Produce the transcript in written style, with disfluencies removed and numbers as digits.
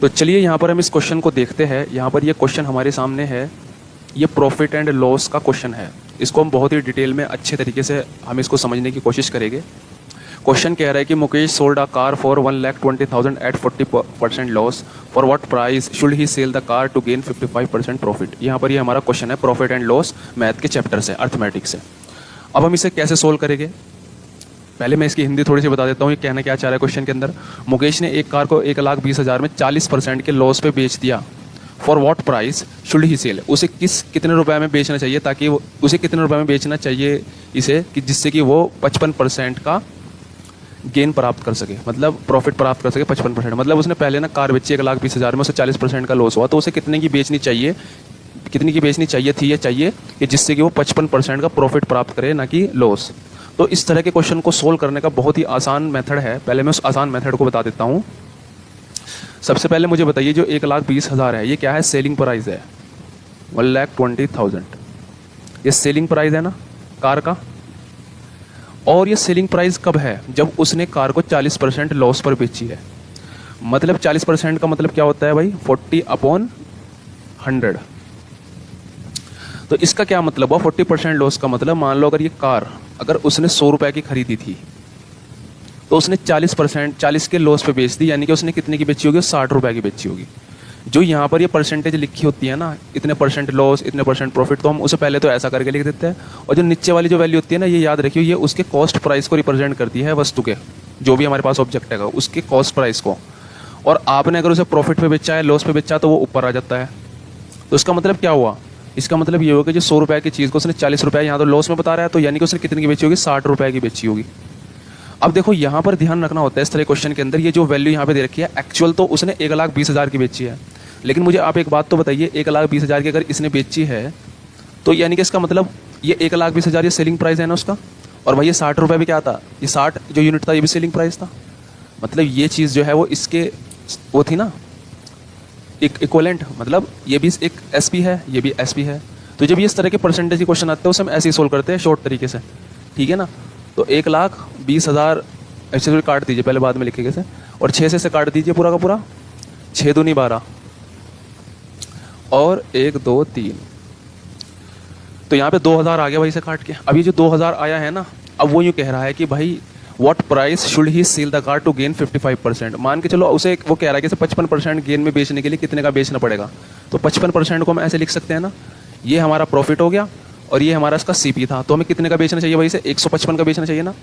तो चलिए यहाँ पर हम इस क्वेश्चन को देखते हैं। यहाँ पर ये क्वेश्चन हमारे सामने है, ये प्रॉफिट एंड लॉस का क्वेश्चन है। इसको हम बहुत ही डिटेल में अच्छे तरीके से हम इसको समझने की कोशिश करेंगे। क्वेश्चन कह रहा है कि Mukesh sold a car for 1,20,000 at 40% loss, for what price should he sell the car to gain 55% profit. यहाँ पर ये हमारा क्वेश्चन है प्रॉफिट एंड लॉस मैथ के चैप्टर से, अर्थमेटिक्स से। अब हम इसे कैसे सोल्व करेंगे, पहले मैं इसकी हिंदी थोड़ी सी बता देता हूँ। ये कहना क्या चाह रहा है क्वेश्चन के अंदर, मुकेश ने एक कार को 1,20,000 में 40% के लॉस पे बेच दिया। For what price should he sell, उसे कितने रुपए में बेचना चाहिए, ताकि उसे कितने रुपए में बेचना चाहिए इसे, कि जिससे कि वो 55% का गेन प्राप्त कर सके, मतलब प्रॉफिट प्राप्त कर सके 55%। मतलब उसने पहले ना कार बेची 1,20,000 में, उसे 40% का लॉस हुआ, तो उसे कितने की बेचनी चाहिए, कितनी की बेचनी चाहिए थी, ये चाहिए कि जिससे कि वो 55% का प्रॉफिट प्राप्त करे, ना कि लॉस। तो इस तरह के क्वेश्चन को सोल्व करने का बहुत ही आसान मेथड है। पहले मैं उस आसान मेथड को बता देता हूँ। सबसे पहले मुझे बताइए, जो 1,20,000 है ये क्या है, सेलिंग प्राइस है। 1,20,000 ये सेलिंग प्राइस है ना कार का। और ये सेलिंग प्राइस कब है, जब उसने कार को 40% लॉस पर बेची है। मतलब 40% का मतलब क्या होता है भाई, 40/100। तो इसका क्या मतलब हुआ 40% लॉस का मतलब, मान लो अगर ये कार अगर उसने 100 रुपए की खरीदी थी, तो उसने 40% के लॉस पे बेच दी, यानी कि उसने कितने की बेची होगी, 60 रुपए की बेची होगी। जो यहाँ पर ये परसेंटेज लिखी होती है ना, इतने परसेंट लॉस इतने परसेंट प्रॉफिट, तो हम उसे पहले तो ऐसा करके लिख देते हैं। और जो नीचे वाली जो वैल्यू होती है ना, ये याद रखिए, ये उसके कॉस्ट प्राइस को रिप्रेजेंट करती है, वस्तु के, जो भी हमारे पास ऑब्जेक्ट है उसके कॉस्ट प्राइस को। और आपने अगर उसे प्रॉफिट पे बेचा है, लॉस पे बेचा, तो वो ऊपर आ जाता है। तो इसका मतलब क्या हुआ, इसका मतलब ये होगा कि जो 100 रुपए की चीज़ को उसने 40 रुपए यहाँ तो लॉस में बता रहा है, तो यानी कि उसने कितने की बेची होगी, 60 रुपए की बेची होगी। अब देखो यहाँ पर ध्यान रखना होता है इस तरह क्वेश्चन के अंदर, ये जो वैल्यू यहाँ पे दे रखी है, एक्चुअल तो उसने 1,20,000 की बेची है। लेकिन मुझे आप एक बात तो बताइए, 1,20,000 की अगर इसने बेची है, तो यानी कि इसका मतलब ये 1,20,000 ये सेलिंग प्राइस है ना उसका। और भाई ये 60 रुपये भी क्या था, ये 60 जो यूनिट था ये भी सेलिंग प्राइस था। मतलब ये चीज़ जो है वो इसके वो थी ना, एक इक्वलेंट, मतलब ये भी एक एसपी है, ये भी एसपी है। तो जब ये इस तरह के परसेंटेज के क्वेश्चन आते हैं उसे हम ऐसे ही सोल्व करते हैं शॉर्ट तरीके से, ठीक है ना। तो 1,20,000 ऐसे थोड़ी काट दीजिए, पहले बाद में लिखेंगे से, और 6 से काट दीजिए पूरा का पूरा, 6 दूनी 12 और 1 2 3। तो यहाँ पे 2,000 आ गया भाई से काट के। अब ये जो 2,000 आया है ना, अब वो यूँ कह रहा है कि भाई what price should he sell the car to gain 55%। मान के चलो उसे वो कह रहा है कि 55% गेन में बेचने के लिए कितने का बेचना पड़ेगा। तो 55% को हम ऐसे लिख सकते हैं ना, ये हमारा प्रॉफिट हो गया और ये हमारा इसका सीपी था। तो हमें कितने का बेचना चाहिए भाई से, 155 का बेचना चाहिए ना।